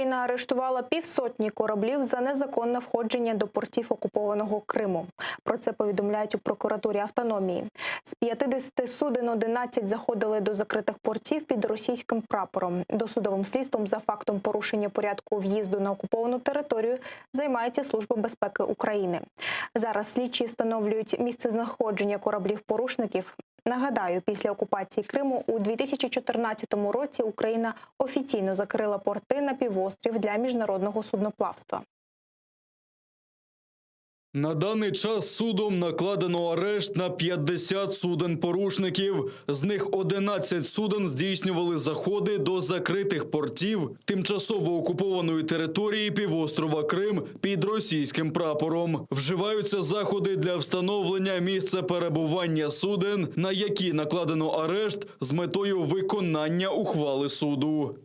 Україна арештувала півсотні кораблів за незаконне входження до портів окупованого Криму. Про це повідомляють у прокуратурі автономії. З 50 суден 11 заходили до закритих портів під російським прапором. Досудовим слідством за фактом порушення порядку в'їзду на окуповану територію займається Служба безпеки України. Зараз слідчі встановлюють місце знаходження кораблів-порушників. Нагадаю, після окупації Криму у 2014 році Україна офіційно закрила порти на півострів для міжнародного судноплавства. На даний час судом накладено арешт на 50 суден-порушників. З них 11 суден здійснювали заходи до закритих портів тимчасово окупованої території півострова Крим під російським прапором. Вживаються заходи для встановлення місця перебування суден, на які накладено арешт з метою виконання ухвали суду.